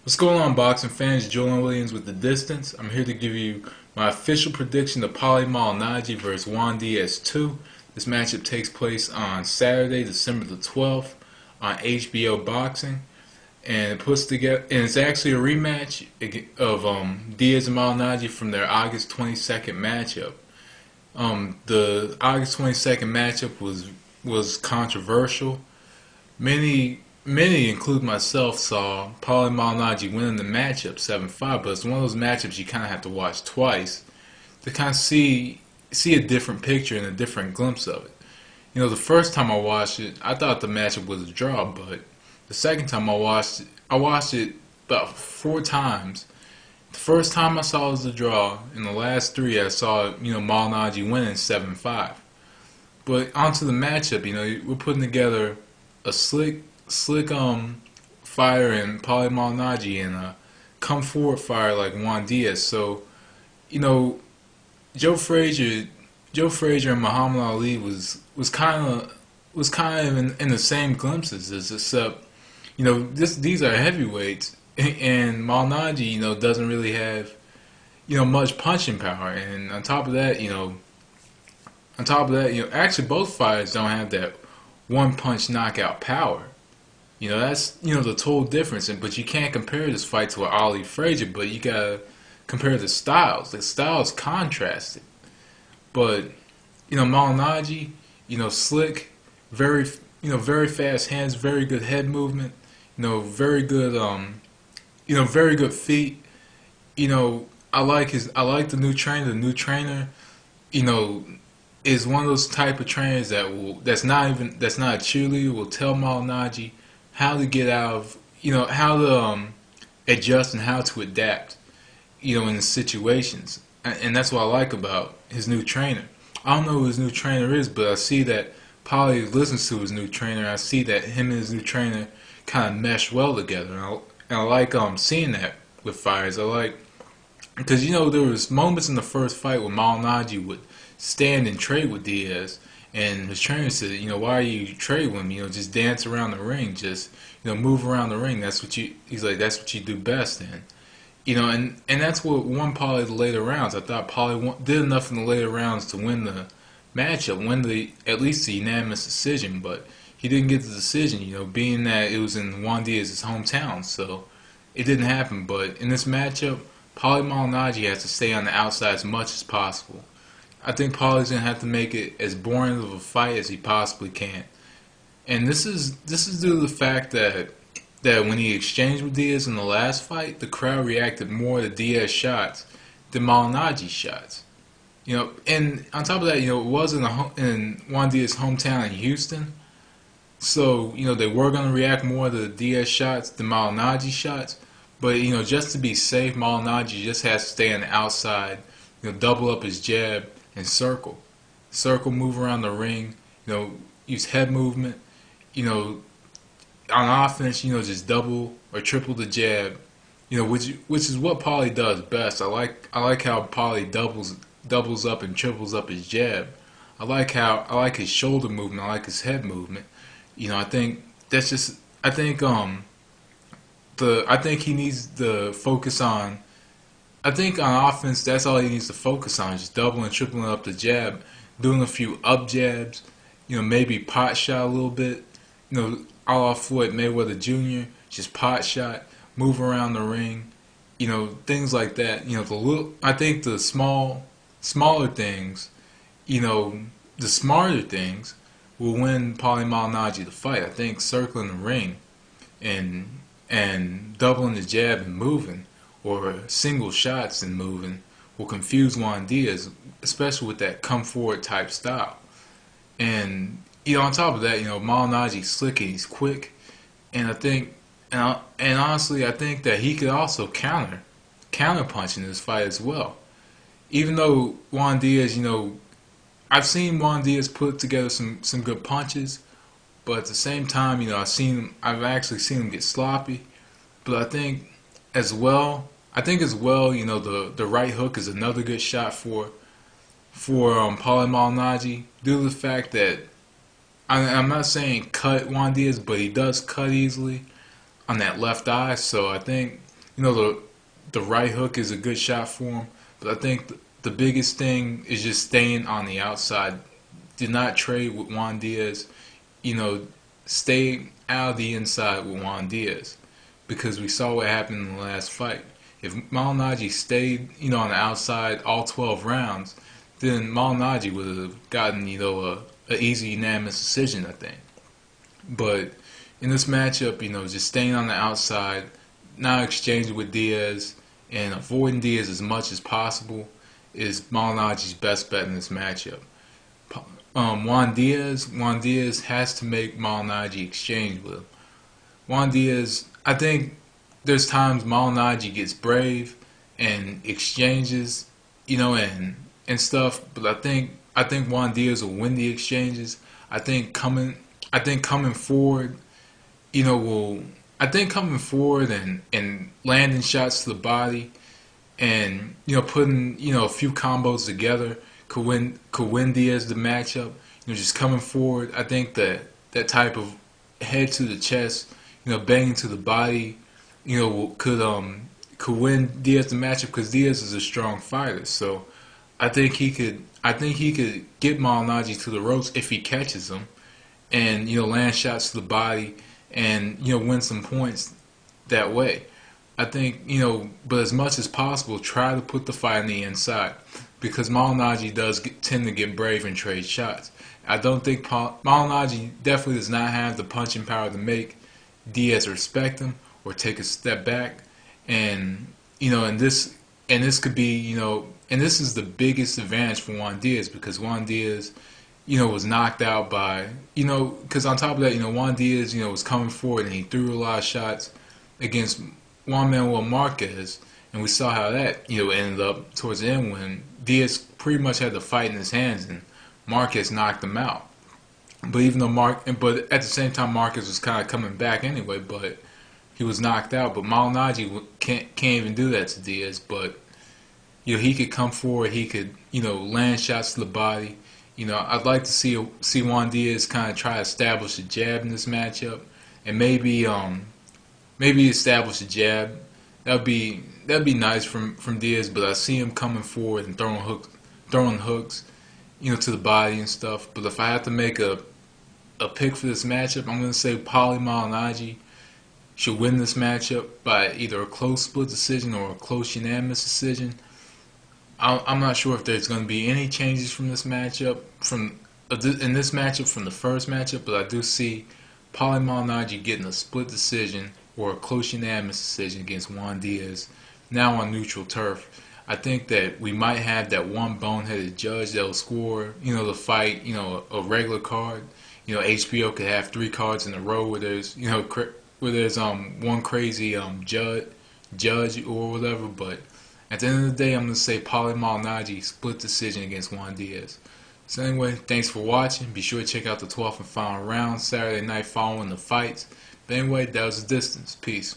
What's going on, boxing fans? Julian Williams with The Distance. I'm here to give you my official prediction of Paulie Malignaggi versus Juan Diaz 2. This matchup takes place on Saturday, December the 12th on HBO Boxing, and it puts together, and it's actually a rematch of Diaz and Malignaggi from their August 22nd matchup. The August 22nd matchup was controversial. Many, including myself, saw Paulie Malignaggi winning the matchup 7-5, but it's one of those matchups you kind of have to watch twice to kind of see a different picture and a different glimpse of it. You know, the first time I watched it, I thought the matchup was a draw, but the second time I watched it about 4 times. The first time I saw it was a draw, and the last 3 I saw, Malignaggi winning 7-5. But onto the matchup, we're putting together a slick fire in Paulie Malignaggi and a come forward fire like Juan Diaz. So, you know, Joe Frazier and Muhammad Ali was kind of in the same glimpses, except these are heavyweights, and Malignaggi doesn't really have much punching power, and on top of that, actually both fighters don't have that one punch knockout power. That's the total difference. But you can't compare this fight to an Ali Frazier, but you gotta compare the styles. The styles contrasted. But Malignaggi, slick, very fast hands, very good head movement, very good very good feet. I like the new trainer. The new trainer, you know, is one of those type of trainers that's not a cheerleader, will tell Malignaggi how to get out of, how to adjust and how to adapt, in the situations. And that's what I like about his new trainer. I don't know who his new trainer is, but I see that Paulie listens to his new trainer. I see that him and his new trainer kind of mesh well together, and I like seeing that with fighters. I like, because there was moments in the first fight where Malignaggi would stand and trade with Diaz, and his trainer said, why are you trading with him? Just dance around the ring, just move around the ring. He's like, that's what you do best. And that's what won Paulie the later rounds. I thought Paulie did enough in the later rounds to win the matchup, at least the unanimous decision, but he didn't get the decision, being that it was in Juan Diaz's hometown, so it didn't happen. But in this matchup, Paulie Malignaggi has to stay on the outside as much as possible. I think Paulie's gonna have to make it as boring of a fight as he possibly can, and this is due to the fact that when he exchanged with Diaz in the last fight, the crowd reacted more to Diaz shots than Malignaggi shots. And on top of that, it was in Juan Diaz's hometown in Houston, so they were gonna react more to Diaz shots than Malignaggi shots. But just to be safe, Malignaggi just has to stay on the outside, double up his jab and circle, move around the ring, use head movement, on offense, just double or triple the jab, which is what Paulie does best. I like how Paulie doubles up and triples up his jab. I like his shoulder movement. I like his head movement. I think that's just I think he needs to focus on. I think on offense, that's all he needs to focus on, just doubling and tripling up the jab, doing a few up jabs, maybe pot shot a little bit, a la Floyd Mayweather Jr., just pot shot, move around the ring, things like that. I think the smaller things, the smarter things will win Paulie Malignaggi the fight. I think circling the ring and doubling the jab and moving, or single shots and moving, will confuse Juan Diaz, especially with that come forward type style. And on top of that, Malignaggi's slick and he's quick, and honestly, I think that he could also counter punch in this fight as well. Even though Juan Diaz, I've seen Juan Diaz put together some good punches, but at the same time, I've actually seen him get sloppy. But I think as well, the right hook is another good shot for Paulie Malignaggi, due to the fact that I'm not saying cut Juan Diaz, but he does cut easily on that left eye. So I think the right hook is a good shot for him, but I think the biggest thing is just staying on the outside. Do not trade with Juan Diaz. You know, stay out of the inside with Juan Diaz because we saw what happened in the last fight. If Malignaggi stayed, on the outside all 12 rounds, then Malignaggi would have gotten, a easy unanimous decision, I think. But in this matchup, just staying on the outside, not exchanging with Diaz, and avoiding Diaz as much as possible is Malignaggi's best bet in this matchup. Juan Diaz has to make Malignaggi exchange with him. Juan Diaz, I think there's times Malignaggi gets brave and exchanges, and stuff. But I think Juan Diaz will win the exchanges. I think coming forward, coming forward and landing shots to the body and putting a few combos together could win Diaz the matchup. Just coming forward. I think that type of head to the chest, banging to the body, could win Diaz the matchup because Diaz is a strong fighter. So I think he could get Malignaggi to the ropes if he catches him, and land shots to the body and win some points that way. I think but as much as possible, try to put the fight on the inside because Malignaggi does tend to get brave and trade shots. I don't think Malignaggi definitely does not have the punching power to make Diaz respect him or take a step back, and this could be and this is the biggest advantage for Juan Diaz because Juan Diaz was knocked out by because on top of that Juan Diaz was coming forward and he threw a lot of shots against Juan Manuel Marquez, and we saw how that ended up towards the end when Diaz pretty much had the fight in his hands and Marquez knocked him out. But but at the same time Marquez was kind of coming back anyway, but he was knocked out. But Malignaggi can't even do that to Diaz. But he could come forward, he could land shots to the body. I'd like to see Juan Diaz kind of try to establish a jab in this matchup, and maybe establish a jab. That'd be nice from Diaz. But I see him coming forward and throwing hooks, to the body and stuff. But if I have to make a pick for this matchup, I'm going to say Paulie Malignaggi should win this matchup by either a close split decision or a close unanimous decision. I'm not sure if there's going to be any changes from this matchup from the first matchup, but I do see Paulie Malignaggi getting a split decision or a close unanimous decision against Juan Diaz now on neutral turf. I think that we might have that one boneheaded judge that will score, the fight, a regular card. HBO could have 3 cards in a row where there's, one crazy judge or whatever. But at the end of the day, I'm gonna say Paulie Malignaggi split decision against Juan Diaz. So anyway, thanks for watching. Be sure to check out the 12th and final round Saturday night following the fights. But anyway, that was the distance. Peace.